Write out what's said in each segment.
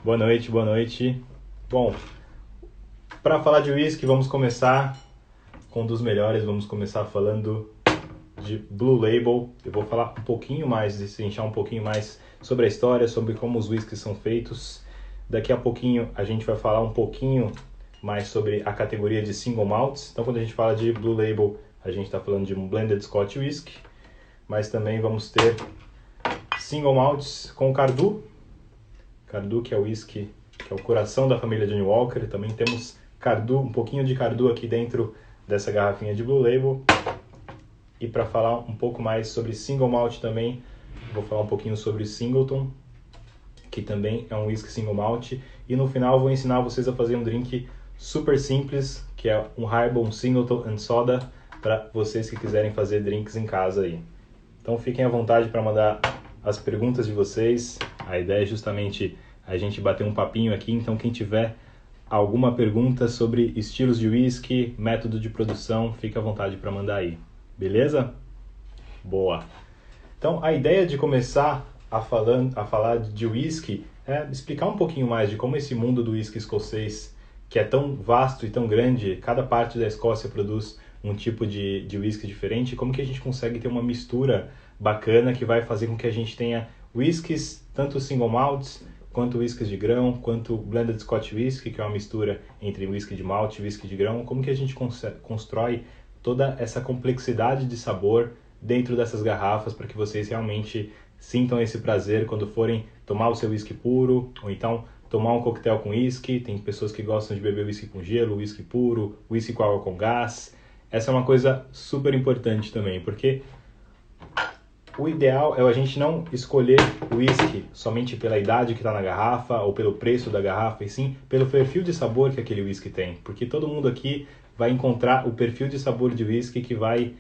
Boa noite, boa noite. Bom, para falar de whisky, vamos começar com um dos melhores. Vamos começar falando de Blue Label. Eu vou falar um pouquinho mais, destrinchar um pouquinho mais sobre a história, sobre como os whiskies são feitos. Daqui a pouquinho a gente vai falar um pouquinho mais sobre a categoria de Single Malts. Então, quando a gente fala de Blue Label, a gente está falando de um Blended Scotch Whisky, mas também vamos ter Single Malts com Cardu, que é o whisky, que é o coração da família Johnnie Walker. Também temos Cardu, um pouquinho de Cardu aqui dentro dessa garrafinha de Blue Label. E para falar um pouco mais sobre Single Malt também, vou falar um pouquinho sobre Singleton, que também é um whisky Single Malt. E no final vou ensinar vocês a fazer um drink super simples, que é um Highball, um Singleton and Soda, para vocês que quiserem fazer drinks em casa aí. Então fiquem à vontade para mandar as perguntas de vocês. A ideia é justamente a gente bater um papinho aqui, então quem tiver alguma pergunta sobre estilos de whisky, método de produção, fique à vontade para mandar aí. Beleza? Boa! Então a ideia de começar a falar de whisky é explicar um pouquinho mais de como esse mundo do whisky escocês, que é tão vasto e tão grande, cada parte da Escócia produz um tipo de whisky diferente, como que a gente consegue ter uma mistura bacana que vai fazer com que a gente tenha whiskies, tanto single malts, quanto whiskies de grão, quanto blended Scotch whisky, que é uma mistura entre whisky de malte e whisky de grão. Como que a gente constrói toda essa complexidade de sabor dentro dessas garrafas para que vocês realmente sintam esse prazer quando forem tomar o seu whisky puro, ou então tomar um coquetel com whisky. Tem pessoas que gostam de beber whisky com gelo, whisky puro, whisky com água com gás. Essa é uma coisa super importante também, porque o ideal é a gente não escolher o whisky somente pela idade que está na garrafa ou pelo preço da garrafa, e sim pelo perfil de sabor que aquele whisky tem. Porque todo mundo aqui vai encontrar o perfil de sabor de whisky que vai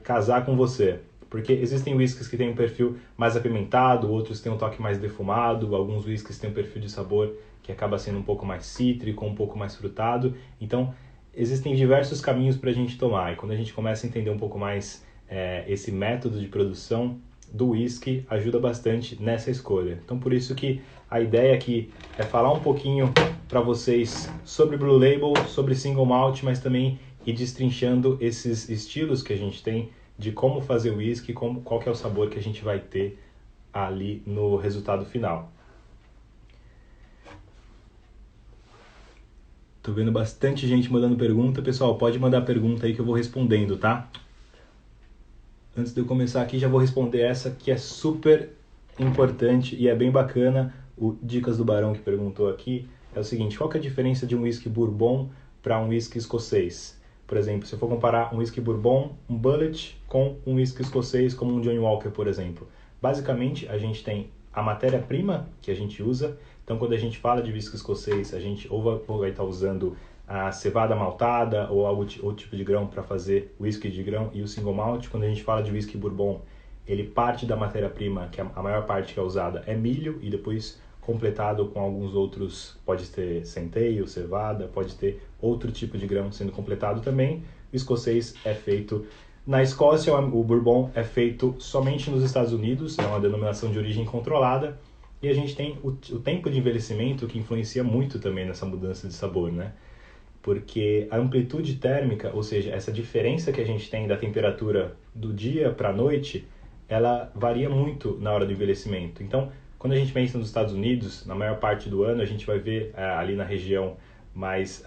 casar com você. Porque existem whiskies que têm um perfil mais apimentado, outros têm um toque mais defumado, alguns whiskies têm um perfil de sabor que acaba sendo um pouco mais cítrico, um pouco mais frutado. Então, existem diversos caminhos para a gente tomar. E quando a gente começa a entender um pouco mais esse método de produção do whisky, ajuda bastante nessa escolha. Então por isso que a ideia aqui é falar um pouquinho para vocês sobre Blue Label, sobre Single Malt, mas também ir destrinchando esses estilos que a gente tem de como fazer whisky, qual que é o sabor que a gente vai ter ali no resultado final. Tô vendo bastante gente mandando pergunta. Pessoal, pode mandar pergunta aí que eu vou respondendo, tá? Antes de eu começar aqui, já vou responder essa que é super importante e é bem bacana. O Dicas do Barão que perguntou aqui é o seguinte: qual que é a diferença de um whisky bourbon para um whisky escocês? Por exemplo, se eu for comparar um whisky bourbon, um Bulleit, com um whisky escocês como um Johnnie Walker, por exemplo. Basicamente, a gente tem a matéria-prima que a gente usa. Então, quando a gente fala de whisky escocês, a gente ou vai estar usando a cevada maltada ou outro tipo de grão para fazer whisky de grão e o single malt. Quando a gente fala de whisky bourbon, ele parte da matéria-prima, que a maior parte que é usada é milho, e depois completado com alguns outros, pode ter centeio, cevada, pode ter outro tipo de grão sendo completado também. O escocês é feito na Escócia, o bourbon é feito somente nos Estados Unidos, é uma denominação de origem controlada, e a gente tem o tempo de envelhecimento que influencia muito também nessa mudança de sabor, né? Porque a amplitude térmica, ou seja, essa diferença que a gente tem da temperatura do dia para a noite, ela varia muito na hora do envelhecimento. Então, quando a gente pensa nos Estados Unidos, na maior parte do ano, a gente vai ver ali na região mais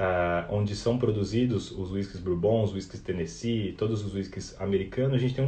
onde são produzidos os whiskies bourbons, os whiskies Tennessee, todos os whiskies americanos, a gente tem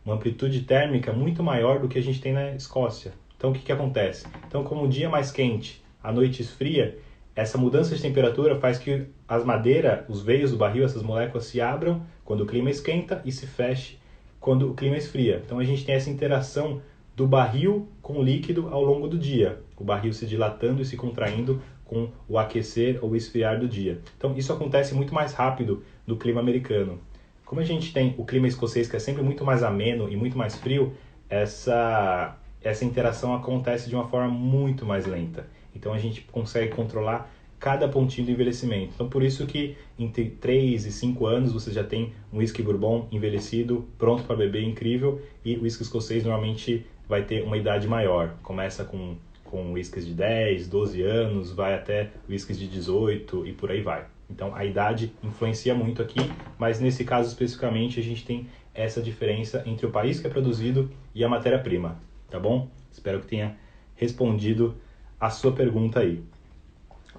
uma amplitude térmica muito maior do que a gente tem na Escócia. Então, o que acontece? Então, como o dia é mais quente, a noite esfria, essa mudança de temperatura faz que as madeiras, os veios do barril, essas moléculas se abram quando o clima esquenta e se feche quando o clima esfria. Então a gente tem essa interação do barril com o líquido ao longo do dia. O barril se dilatando e se contraindo com o aquecer ou esfriar do dia. Então isso acontece muito mais rápido no clima americano. Como a gente tem o clima escocês, que é sempre muito mais ameno e muito mais frio, essa interação acontece de uma forma muito mais lenta. Então a gente consegue controlar cada pontinho do envelhecimento. Então por isso que entre 3 e 5 anos você já tem um whisky bourbon envelhecido, pronto para beber, incrível, e o whisky escocês normalmente vai ter uma idade maior. Começa com com whiskies de 10, 12 anos, vai até whiskies de 18 e por aí vai. Então a idade influencia muito aqui, mas nesse caso especificamente a gente tem essa diferença entre o país que é produzido e a matéria-prima, tá bom? Espero que tenha respondido a sua pergunta aí.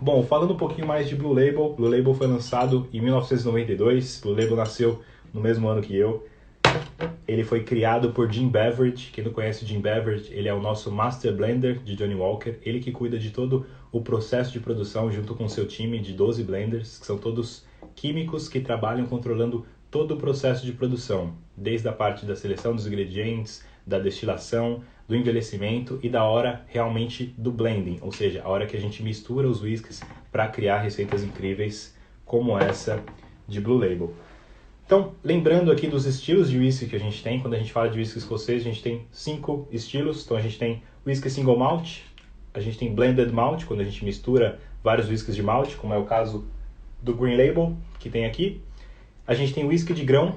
Bom, falando um pouquinho mais de Blue Label, Blue Label foi lançado em 1992, Blue Label nasceu no mesmo ano que eu. Ele foi criado por Jim Beveridge. Quem não conhece Jim Beveridge, ele é o nosso Master Blender de Johnnie Walker. Ele que cuida de todo o processo de produção junto com seu time de 12 blenders, que são todos químicos que trabalham controlando todo o processo de produção, desde a parte da seleção dos ingredientes, da destilação, do envelhecimento e da hora realmente do blending, ou seja, a hora que a gente mistura os whiskies para criar receitas incríveis como essa de Blue Label. Então, lembrando aqui dos estilos de whisky que a gente tem, quando a gente fala de whisky escocês, a gente tem 5 estilos. Então a gente tem whisky single malt, a gente tem blended malt, quando a gente mistura vários whiskies de malte, como é o caso do Green Label, que tem aqui. A gente tem whisky de grão,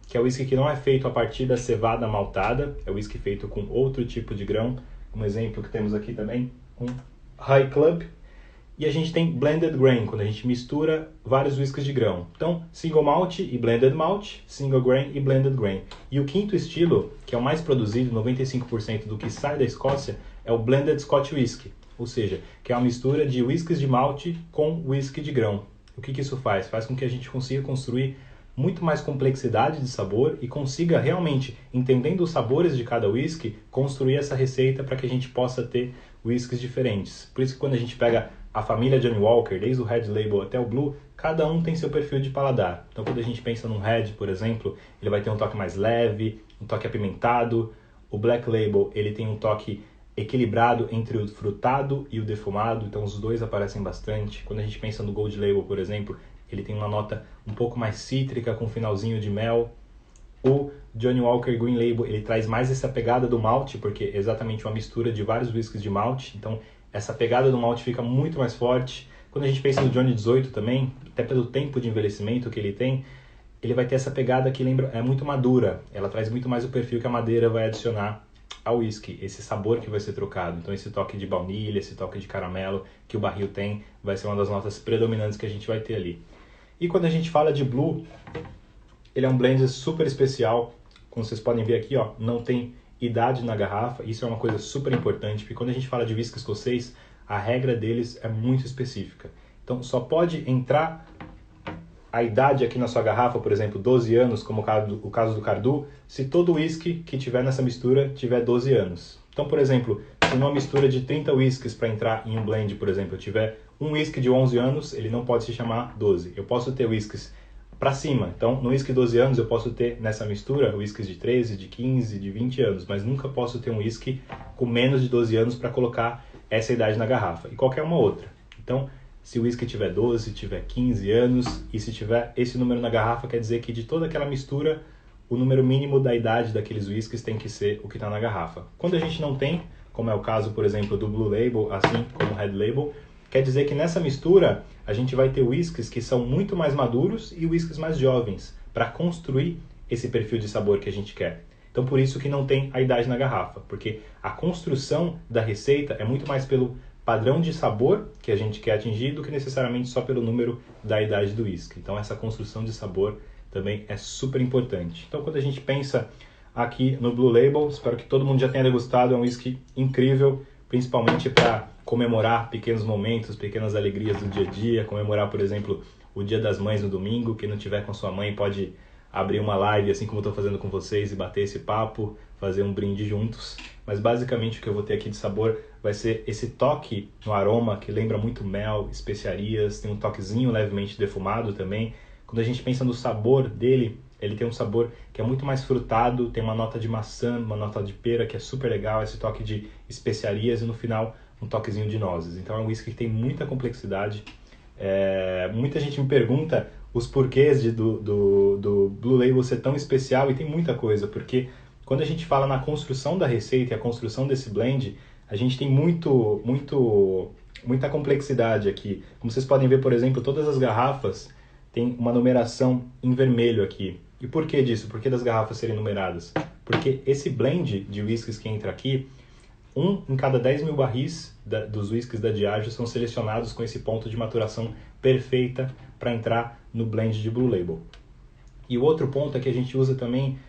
que é o whisky que não é feito a partir da cevada maltada, é o whisky feito com outro tipo de grão. Um exemplo que temos aqui também, um High Club. E a gente tem blended grain, quando a gente mistura vários whiskies de grão. Então, single malt e blended malt, single grain e blended grain. E o quinto estilo, que é o mais produzido, 95% do que sai da Escócia, é o blended Scotch whisky. Ou seja, que é uma mistura de whiskies de malte com whisky de grão. O que isso faz? Faz com que a gente consiga construir muito mais complexidade de sabor e consiga realmente, entendendo os sabores de cada whisky, construir essa receita para que a gente possa ter whiskies diferentes. Por isso que quando a gente pega a família Johnnie Walker, desde o Red Label até o Blue, cada um tem seu perfil de paladar. Então quando a gente pensa num Red, por exemplo, ele vai ter um toque mais leve, um toque apimentado. O Black Label, ele tem um toque equilibrado entre o frutado e o defumado, então os dois aparecem bastante. Quando a gente pensa no Gold Label, por exemplo, ele tem uma nota um pouco mais cítrica, com um finalzinho de mel. O Johnnie Walker Green Label, ele traz mais essa pegada do malte, porque é exatamente uma mistura de vários whiskies de malte, então essa pegada do malte fica muito mais forte. Quando a gente pensa no Johnnie 18 também, até pelo tempo de envelhecimento que ele tem, ele vai ter essa pegada que lembra, é muito madura, ela traz muito mais o perfil que a madeira vai adicionar ao whisky, esse sabor que vai ser trocado. Então esse toque de baunilha, esse toque de caramelo que o barril tem, vai ser uma das notas predominantes que a gente vai ter ali. E quando a gente fala de Blue, ele é um blend super especial, como vocês podem ver aqui, ó, não tem idade na garrafa, isso é uma coisa super importante, porque quando a gente fala de whisky escocês, a regra deles é muito específica. Então só pode entrar a idade aqui na sua garrafa, por exemplo, 12 anos, como o caso do Cardu, se todo whisky que tiver nessa mistura tiver 12 anos. Então, por exemplo, se numa mistura de 30 whiskies para entrar em um blend, por exemplo, eu tiver um whisky de 11 anos, ele não pode se chamar 12. Eu posso ter whiskies para cima. Então, no whisky 12 anos, eu posso ter nessa mistura whiskies de 13, de 15, de 20 anos, mas nunca posso ter um whisky com menos de 12 anos para colocar essa idade na garrafa, e qualquer uma outra. Então, se o whisky tiver 12, tiver 15 anos, e se tiver esse número na garrafa, quer dizer que de toda aquela mistura, o número mínimo da idade daqueles whiskies tem que ser o que está na garrafa. Quando a gente não tem, como é o caso, por exemplo, do Blue Label, assim como o Red Label, quer dizer que nessa mistura a gente vai ter whiskies que são muito mais maduros e whiskies mais jovens, para construir esse perfil de sabor que a gente quer. Então por isso que não tem a idade na garrafa, porque a construção da receita é muito mais pelo padrão de sabor que a gente quer atingir do que necessariamente só pelo número da idade do whisky. Então essa construção de sabor também é super importante. Então quando a gente pensa aqui no Blue Label, espero que todo mundo já tenha degustado, é um whisky incrível, principalmente para comemorar pequenos momentos, pequenas alegrias do dia a dia, comemorar, por exemplo, o Dia das Mães no domingo. Quem não tiver com sua mãe pode abrir uma live, assim como eu estou fazendo com vocês, e bater esse papo, fazer um brinde juntos. Mas basicamente o que eu vou ter aqui de sabor vai ser esse toque no aroma que lembra muito mel, especiarias, tem um toquezinho levemente defumado também. Quando a gente pensa no sabor dele, ele tem um sabor que é muito mais frutado, tem uma nota de maçã, uma nota de pera que é super legal, esse toque de especiarias e no final um toquezinho de nozes. Então é um whisky que tem muita complexidade. Muita gente me pergunta os porquês do Blue Label ser tão especial, e tem muita coisa, porque quando a gente fala na construção da receita e a construção desse blend, a gente tem muita complexidade aqui. Como vocês podem ver, por exemplo, todas as garrafas têm uma numeração em vermelho aqui. E por que disso? Por que das garrafas serem numeradas? Porque esse blend de whiskies que entra aqui, 1 em cada 10 mil barris dos whiskies da Diageo são selecionados com esse ponto de maturação perfeita para entrar no blend de Blue Label. E o outro ponto é que a gente usa também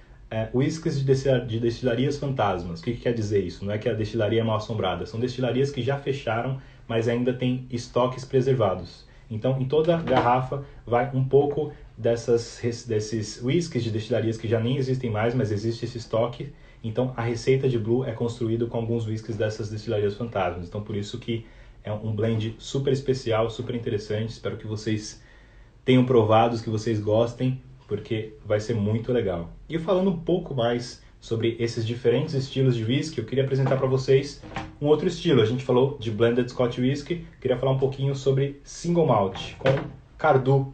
whiskies de destilarias fantasmas. O que quer dizer isso? Não é que a destilaria é mal assombrada, são destilarias que já fecharam, mas ainda tem estoques preservados. Então, em toda garrafa vai um pouco desses whiskies de destilarias que já nem existem mais, mas existe esse estoque. Então, a receita de Blue é construída com alguns whiskies dessas destilarias fantasmas. Então, por isso que é um blend super especial, super interessante. Espero que vocês tenham provado, que vocês gostem, porque vai ser muito legal. E falando um pouco mais sobre esses diferentes estilos de whisky, eu queria apresentar para vocês um outro estilo. A gente falou de Blended Scotch Whisky, queria falar um pouquinho sobre Single Malt, com Cardu.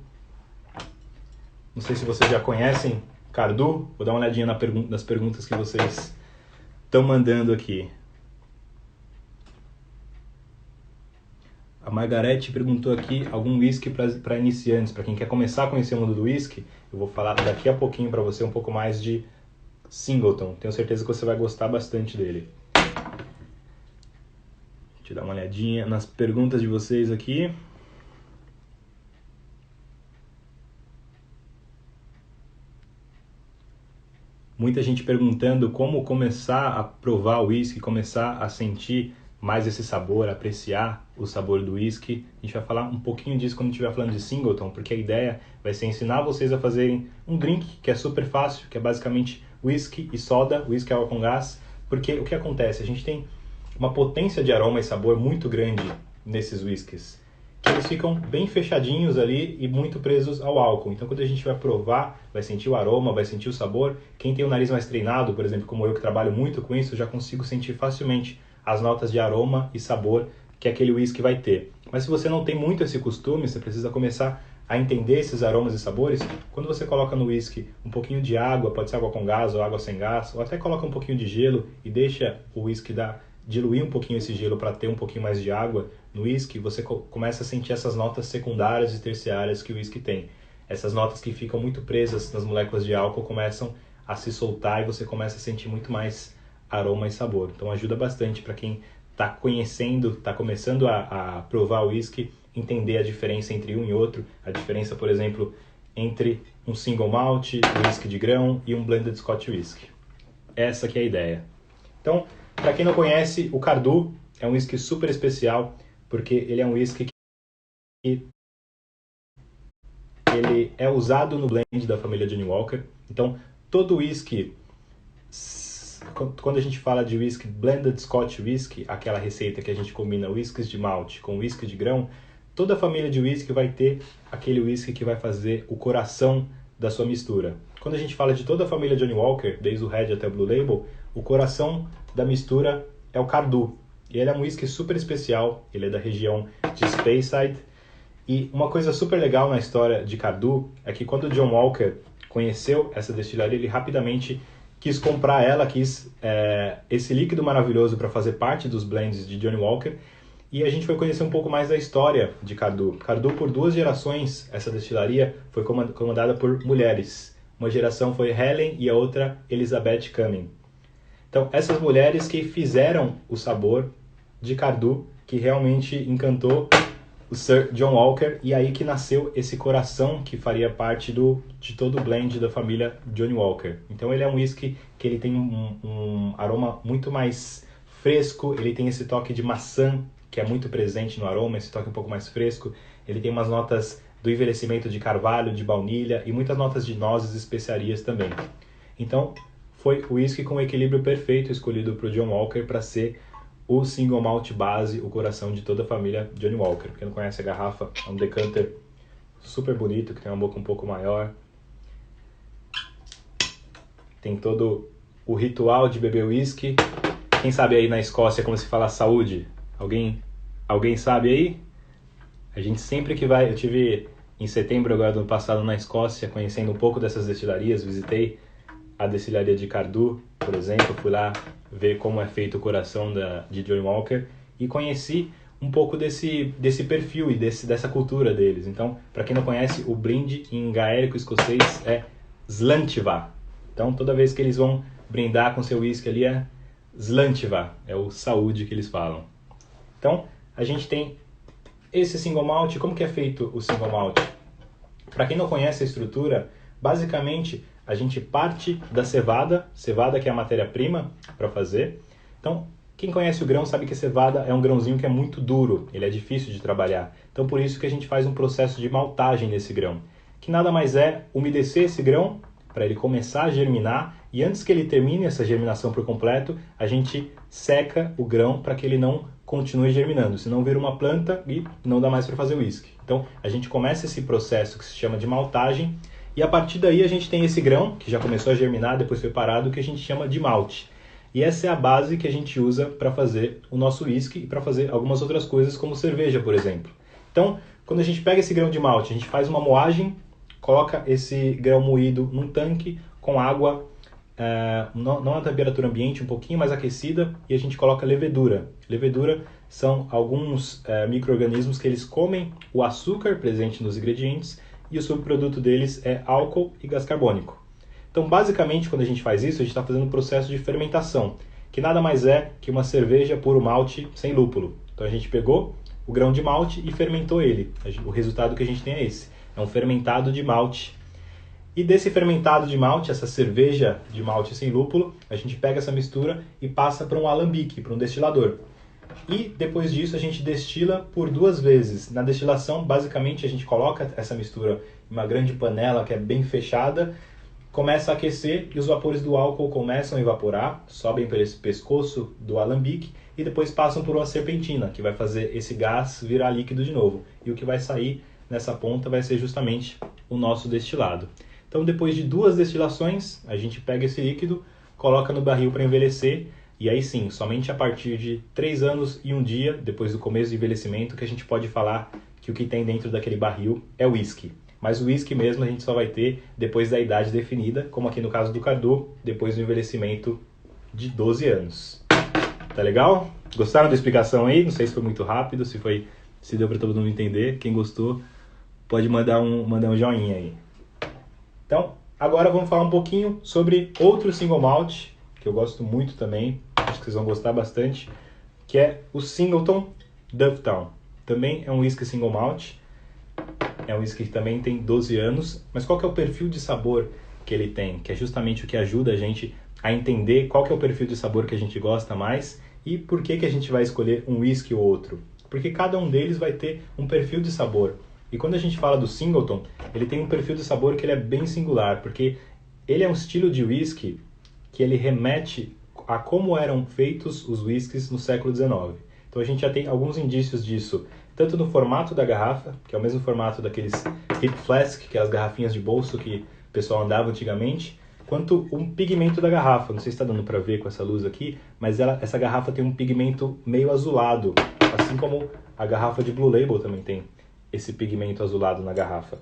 Não sei se vocês já conhecem Cardu, vou dar uma olhadinha nas perguntas que vocês estão mandando aqui. A Margarete perguntou aqui algum whisky para iniciantes, para quem quer começar a conhecer o mundo do whisky. Eu vou falar daqui a pouquinho para você um pouco mais de Singleton. Tenho certeza que você vai gostar bastante dele. Deixa eu dar uma olhadinha nas perguntas de vocês aqui. Muita gente perguntando como começar a provar o whisky, começar a sentir mais esse sabor, apreciar o sabor do whisky. A gente vai falar um pouquinho disso quando estiver falando de Singleton, porque a ideia vai ser ensinar vocês a fazerem um drink que é super fácil, que é basicamente whisky e soda, whisky e água com gás, porque o que acontece? A gente tem uma potência de aroma e sabor muito grande nesses whiskies, que eles ficam bem fechadinhos ali e muito presos ao álcool. Então, quando a gente vai provar, vai sentir o aroma, vai sentir o sabor. Quem tem o nariz mais treinado, por exemplo, como eu que trabalho muito com isso, já consigo sentir facilmente as notas de aroma e sabor que aquele whisky vai ter. Mas se você não tem muito esse costume, você precisa começar a entender esses aromas e sabores. Quando você coloca no whisky um pouquinho de água, pode ser água com gás ou água sem gás, ou até coloca um pouquinho de gelo e deixa o whisky diluir um pouquinho esse gelo para ter um pouquinho mais de água no whisky, você começa a sentir essas notas secundárias e terciárias que o whisky tem. Essas notas que ficam muito presas nas moléculas de álcool começam a se soltar e você começa a sentir muito mais aroma e sabor. Então ajuda bastante para quem está conhecendo, está começando a provar o whisky, entender a diferença entre um e outro, a diferença, por exemplo, entre um single malt, um whisky de grão e um blended Scotch whisky. Essa que é a ideia. Então, para quem não conhece, o Cardu é um whisky super especial, porque ele é um whisky que ele é usado no blend da família Johnnie Walker. Então, todo whisky, quando a gente fala de whisky blended Scotch whisky, aquela receita que a gente combina whiskies de malte com whisky de grão, toda a família de whisky vai ter aquele whisky que vai fazer o coração da sua mistura. Quando a gente fala de toda a família Johnnie Walker, desde o Red até o Blue Label, o coração da mistura é o Cardu. E ele é um whisky super especial, ele é da região de Speyside. E uma coisa super legal na história de Cardu é que quando o John Walker conheceu essa destilaria, ele rapidamente quis comprar ela, esse líquido maravilhoso para fazer parte dos blends de Johnnie Walker. E a gente foi conhecer um pouco mais da história de Cardu. Cardu, por 2 gerações, essa destilaria foi comandada por mulheres. Uma geração foi Helen e a outra Elizabeth Cumming. Então, essas mulheres que fizeram o sabor de Cardu, que realmente encantou o Sir John Walker, e aí que nasceu esse coração que faria parte de todo o blend da família Johnnie Walker. Então ele é um whisky que ele tem um aroma muito mais fresco, ele tem esse toque de maçã, que é muito presente no aroma, esse toque um pouco mais fresco. Ele tem umas notas do envelhecimento de carvalho, de baunilha e muitas notas de nozes e especiarias também. Então foi o whisky com o equilíbrio perfeito escolhido para o John Walker para ser o single malt base, o coração de toda a família Johnnie Walker. Quem não conhece a garrafa, é um decanter super bonito, que tem uma boca um pouco maior. Tem todo o ritual de beber whisky. Quem sabe aí na Escócia como se fala saúde? Alguém sabe aí? A gente sempre que vai... Eu tive em setembro agora do ano passado na Escócia, conhecendo um pouco dessas destilarias, visitei a destilaria de Cardu, por exemplo, fui lá ver como é feito o coração de Johnnie Walker e conheci um pouco desse perfil e dessa cultura deles. Então, para quem não conhece, o brinde em gaélico escocês é Slantiva. Então, toda vez que eles vão brindar com seu whisky ali é Zlantva, é o saúde que eles falam. Então, a gente tem esse single malt. Como que é feito o single malt? Para quem não conhece a estrutura, basicamente a gente parte da cevada que é a matéria-prima para fazer. Então, quem conhece o grão sabe que a cevada é um grãozinho que é muito duro, ele é difícil de trabalhar. Então, por isso que a gente faz um processo de maltagem desse grão, que nada mais é umedecer esse grão para ele começar a germinar, e antes que ele termine essa germinação por completo, a gente seca o grão para que ele não continue germinando, senão vira uma planta e não dá mais para fazer uísque. Então, a gente começa esse processo que se chama de maltagem, e a partir daí a gente tem esse grão, que já começou a germinar, depois foi parado, que a gente chama de malte. E essa é a base que a gente usa para fazer o nosso uísque e para fazer algumas outras coisas, como cerveja, por exemplo. Então, quando a gente pega esse grão de malte, a gente faz uma moagem, coloca esse grão moído num tanque com água, não a temperatura ambiente, um pouquinho mais aquecida, e a gente coloca levedura. Levedura são alguns micro-organismos que eles comem o açúcar presente nos ingredientes, e o subproduto deles é álcool e gás carbônico. Então, basicamente, quando a gente faz isso, a gente está fazendo um processo de fermentação, que nada mais é que uma cerveja puro malte sem lúpulo. Então, a gente pegou o grão de malte e fermentou ele. O resultado que a gente tem é esse. É um fermentado de malte. E desse fermentado de malte, essa cerveja de malte sem lúpulo, a gente pega essa mistura e passa para um alambique, para um destilador. E depois disso a gente destila por 2 vezes. Na destilação, basicamente, a gente coloca essa mistura em uma grande panela que é bem fechada, começa a aquecer e os vapores do álcool começam a evaporar, sobem pelo esse pescoço do alambique e depois passam por uma serpentina, que vai fazer esse gás virar líquido de novo. E o que vai sair nessa ponta vai ser justamente o nosso destilado. Então, depois de 2 destilações, a gente pega esse líquido, coloca no barril para envelhecer, e aí sim, somente a partir de 3 anos e 1 dia, depois do começo do envelhecimento, que a gente pode falar que o que tem dentro daquele barril é uísque. Mas o uísque mesmo a gente só vai ter depois da idade definida, como aqui no caso do Cardu, depois do envelhecimento de 12 anos. Tá legal? Gostaram da explicação aí? Não sei se foi muito rápido, se deu para todo mundo entender. Quem gostou, pode mandar um joinha aí. Então, agora vamos falar um pouquinho sobre outro single malt, que eu gosto muito também, acho que vocês vão gostar bastante, que é o Singleton Dufftown. Também é um whisky single malt, é um whisky que também tem 12 anos, mas qual que é o perfil de sabor que ele tem? Que é justamente o que ajuda a gente a entender qual que é o perfil de sabor que a gente gosta mais e por que a gente vai escolher um whisky ou outro. Porque cada um deles vai ter um perfil de sabor. E quando a gente fala do Singleton, ele tem um perfil de sabor que ele é bem singular, porque ele é um estilo de whisky que ele remete a como eram feitos os whiskies no século XIX. Então a gente já tem alguns indícios disso, tanto no formato da garrafa, que é o mesmo formato daqueles hip flask, que é as garrafinhas de bolso que o pessoal andava antigamente, quanto um pigmento da garrafa. Não sei se está dando para ver com essa luz aqui, mas essa garrafa tem um pigmento meio azulado, assim como a garrafa de Blue Label também tem esse pigmento azulado na garrafa.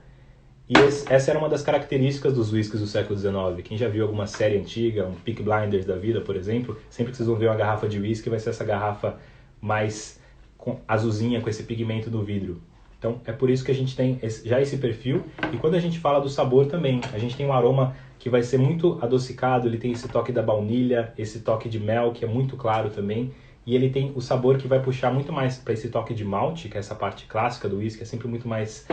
E essa era uma das características dos whiskies do século XIX. Quem já viu alguma série antiga, um Peaky Blinders da vida, por exemplo, sempre que vocês vão ver uma garrafa de whisky, vai ser essa garrafa mais azulzinha, com esse pigmento no vidro. Então, é por isso que a gente tem já esse perfil. E quando a gente fala do sabor também, a gente tem um aroma que vai ser muito adocicado, ele tem esse toque da baunilha, esse toque de mel, que é muito claro também. E ele tem o sabor que vai puxar muito mais para esse toque de malte, que é essa parte clássica do whisky, é sempre muito mais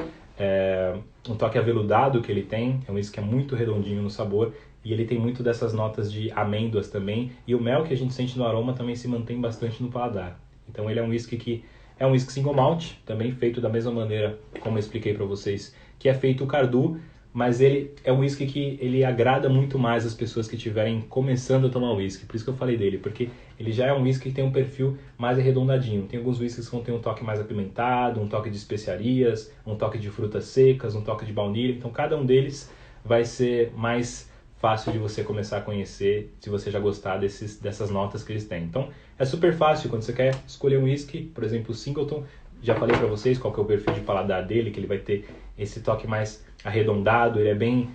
um toque aveludado que ele tem. É um whisky que é muito redondinho no sabor e ele tem muito dessas notas de amêndoas também. E o mel que a gente sente no aroma também se mantém bastante no paladar. Então ele é um whisky que é um whisky single malt, também feito da mesma maneira como eu expliquei para vocês, que é feito o Cardu, mas ele é um whisky que ele agrada muito mais as pessoas que estiverem começando a tomar whisky. Por isso que eu falei dele, porque ele já é um whisky que tem um perfil mais arredondadinho. Tem alguns whiskies que vão ter um toque mais apimentado, um toque de especiarias, um toque de frutas secas, um toque de baunilha. Então cada um deles vai ser mais fácil de você começar a conhecer se você já gostar dessas notas que eles têm. Então é super fácil quando você quer escolher um whisky, por exemplo o Singleton. Já falei para vocês qual que é o perfil de paladar dele, que ele vai ter esse toque mais arredondado, ele é bem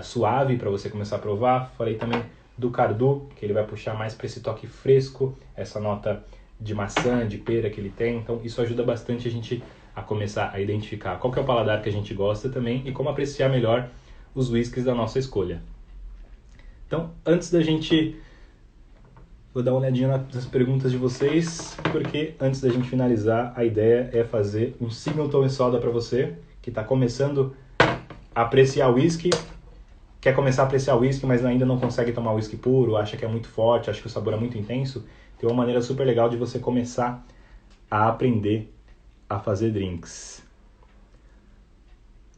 suave para você começar a provar. Falei também do Cardu, que ele vai puxar mais para esse toque fresco, essa nota de maçã, de pera que ele tem. Então isso ajuda bastante a gente a começar a identificar qual que é o paladar que a gente gosta também e como apreciar melhor os whiskies da nossa escolha. Então, antes da gente Vou dar uma olhadinha nas perguntas de vocês, porque antes da gente finalizar, a ideia é fazer um Singleton e Soda para você, que está começando a apreciar o whisky, quer começar a apreciar o whisky, mas ainda não consegue tomar whisky puro, acha que é muito forte, acha que o sabor é muito intenso. Tem uma maneira super legal de você começar a aprender a fazer drinks.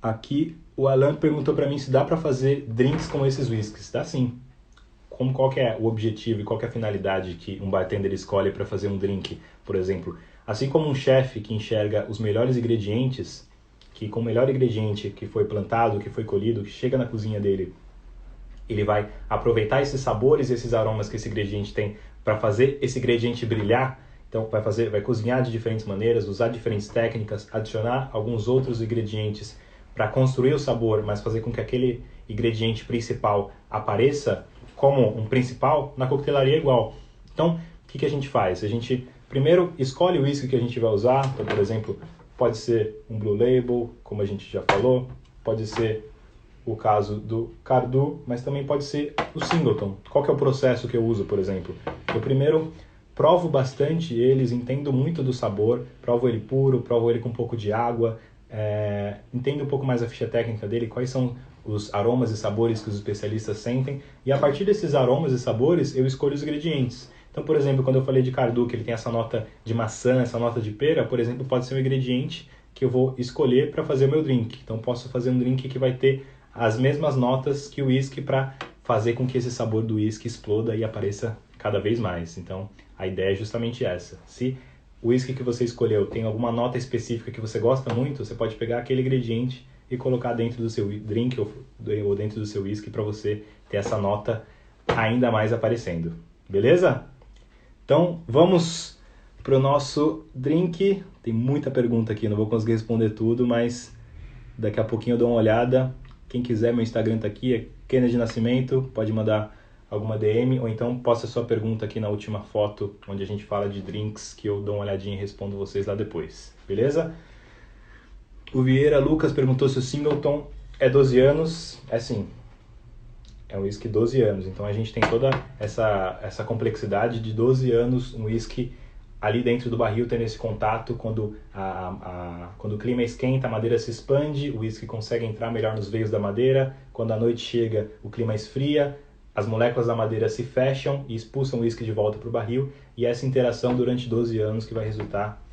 Aqui o Alan perguntou para mim se dá para fazer drinks com esses whiskies. Dá sim. Qual que é o objetivo e qual que é a finalidade que um bartender escolhe para fazer um drink, por exemplo? Assim como um chefe que enxerga os melhores ingredientes, que com o melhor ingrediente que foi plantado, que foi colhido, que chega na cozinha dele, ele vai aproveitar esses sabores, esses aromas que esse ingrediente tem para fazer esse ingrediente brilhar. Então vai cozinhar de diferentes maneiras, usar diferentes técnicas, adicionar alguns outros ingredientes para construir o sabor, mas fazer com que aquele ingrediente principal apareça como um principal, na coquetelaria é igual. Então, o que a gente faz? A gente primeiro escolhe o whisky que a gente vai usar. Então, por exemplo, pode ser um Blue Label, como a gente já falou, pode ser o caso do Cardu, mas também pode ser o Singleton. Qual que é o processo que eu uso, por exemplo? Eu primeiro provo bastante eles, entendo muito do sabor, provo ele puro, provo ele com um pouco de água, entendo um pouco mais a ficha técnica dele, quais são os aromas e sabores que os especialistas sentem, e a partir desses aromas e sabores eu escolho os ingredientes. Então, por exemplo, quando eu falei de Cardu, que ele tem essa nota de maçã, essa nota de pera, por exemplo, pode ser um ingrediente que eu vou escolher para fazer o meu drink. Então, posso fazer um drink que vai ter as mesmas notas que o whisky para fazer com que esse sabor do whisky exploda e apareça cada vez mais. Então, a ideia é justamente essa. Se o whisky que você escolheu tem alguma nota específica que você gosta muito, você pode pegar aquele ingrediente e colocar dentro do seu drink ou dentro do seu whisky para você ter essa nota ainda mais aparecendo. Beleza? Então, vamos pro nosso drink. Tem muita pergunta aqui, não vou conseguir responder tudo, mas daqui a pouquinho eu dou uma olhada. Quem quiser, meu Instagram tá aqui, é Kennedy Nascimento, pode mandar alguma DM, ou então posta sua pergunta aqui na última foto, onde a gente fala de drinks, que eu dou uma olhadinha e respondo vocês lá depois. Beleza? O Vieira Lucas perguntou se o Singleton é 12 anos. É sim. É um whisky 12 anos. Então a gente tem toda essa complexidade de 12 anos, um whisky ali dentro do barril tendo esse contato. Quando o clima esquenta, a madeira se expande, o whisky consegue entrar melhor nos veios da madeira. Quando a noite chega, o clima esfria, as moléculas da madeira se fecham e expulsam o whisky de volta para o barril. E essa interação durante 12 anos que vai resultar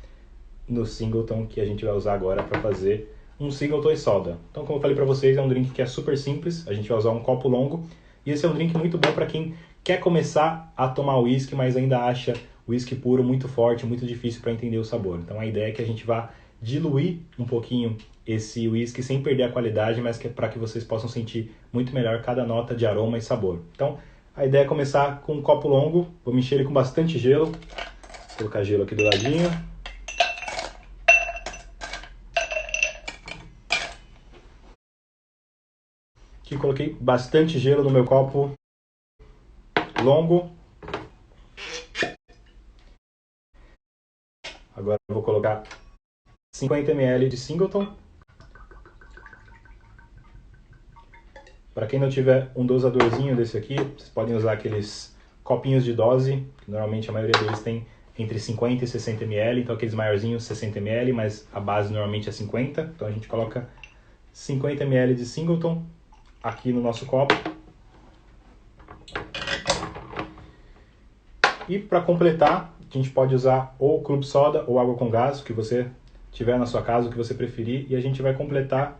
no Singleton que a gente vai usar agora para fazer um Singleton e soda. Então, como eu falei para vocês, é um drink que é super simples, a gente vai usar um copo longo, e esse é um drink muito bom para quem quer começar a tomar whisky, mas ainda acha o whisky puro muito forte, muito difícil para entender o sabor. Então, a ideia é que a gente vá diluir um pouquinho esse whisky sem perder a qualidade, mas que é para que vocês possam sentir muito melhor cada nota de aroma e sabor. Então, a ideia é começar com um copo longo, vou mexer ele com bastante gelo, vou colocar gelo aqui do ladinho. Aqui coloquei bastante gelo no meu copo longo. Agora eu vou colocar 50 ml de Singleton. Para quem não tiver um dosadorzinho desse aqui, vocês podem usar aqueles copinhos de dose, que normalmente a maioria deles tem entre 50 e 60 ml, então aqueles maiorzinhos 60 ml, mas a base normalmente é 50, então a gente coloca 50 ml de Singleton aqui no nosso copo. E para completar, a gente pode usar ou club soda ou água com gás, o que você tiver na sua casa, o que você preferir, e a gente vai completar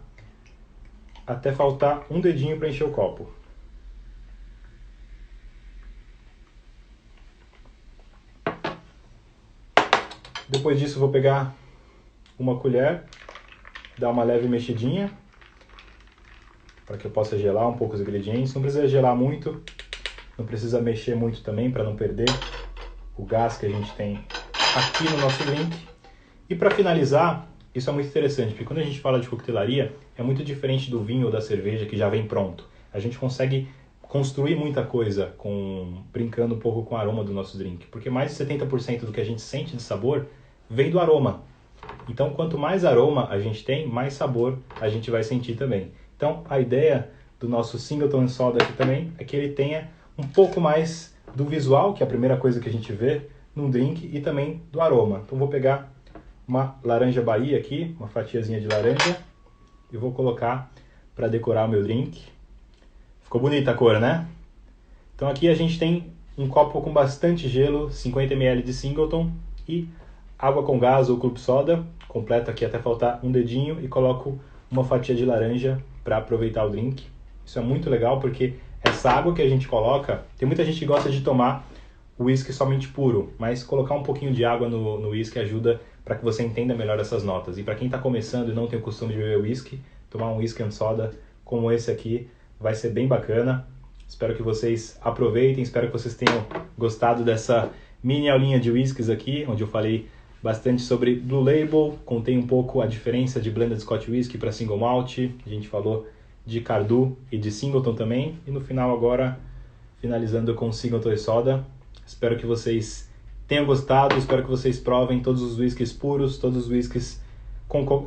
até faltar um dedinho para encher o copo. Depois disso eu vou pegar uma colher, dar uma leve mexidinha, para que eu possa gelar um pouco os ingredientes. Não precisa gelar muito, não precisa mexer muito também, para não perder o gás que a gente tem aqui no nosso drink. E para finalizar, isso é muito interessante, porque quando a gente fala de coquetelaria, é muito diferente do vinho ou da cerveja que já vem pronto. A gente consegue construir muita coisa brincando um pouco com o aroma do nosso drink, porque mais de 70% do que a gente sente de sabor vem do aroma. Então, quanto mais aroma a gente tem, mais sabor a gente vai sentir também. Então, a ideia do nosso Singleton Soda aqui também é que ele tenha um pouco mais do visual, que é a primeira coisa que a gente vê num drink, e também do aroma. Então vou pegar uma laranja Bahia aqui, uma fatiazinha de laranja, e vou colocar para decorar o meu drink. Ficou bonita a cor, né? Então aqui a gente tem um copo com bastante gelo, 50 ml de Singleton e água com gás ou club soda, completo aqui até faltar um dedinho, e coloco uma fatia de laranja para aproveitar o drink. Isso é muito legal porque essa água que a gente coloca, tem muita gente que gosta de tomar o whisky somente puro, mas colocar um pouquinho de água no whisky ajuda para que você entenda melhor essas notas. E para quem está começando e não tem o costume de beber whisky, tomar um whisky and soda como esse aqui vai ser bem bacana. Espero que vocês aproveitem, espero que vocês tenham gostado dessa mini aulinha de whiskies aqui, onde eu falei bastante sobre Blue Label, contei um pouco a diferença de Blended Scotch Whisky para Single Malt, a gente falou de Cardu e de Singleton também, e no final agora, finalizando com Singleton e Soda. Espero que vocês tenham gostado, espero que vocês provem todos os whiskies puros, todos os whiskies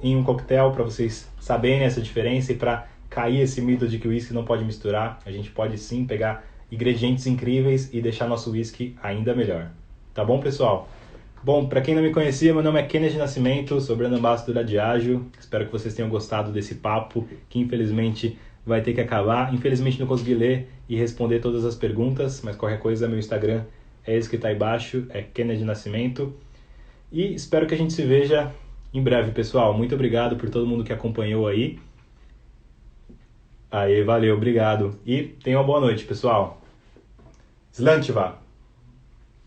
em um coquetel, para vocês saberem essa diferença e para cair esse mito de que o whisky não pode misturar. A gente pode sim pegar ingredientes incríveis e deixar nosso whisky ainda melhor. Tá bom, pessoal? Bom, para quem não me conhecia, meu nome é Kennedy Nascimento, sou Brand Ambassador da Diageo. Espero que vocês tenham gostado desse papo, que infelizmente vai ter que acabar. Infelizmente não consegui ler e responder todas as perguntas, mas qualquer coisa, meu Instagram é esse que está aí embaixo, é Kennedy Nascimento. E espero que a gente se veja em breve, pessoal. Muito obrigado por todo mundo que acompanhou aí. Valeu, obrigado. E tenha uma boa noite, pessoal. Slantiva!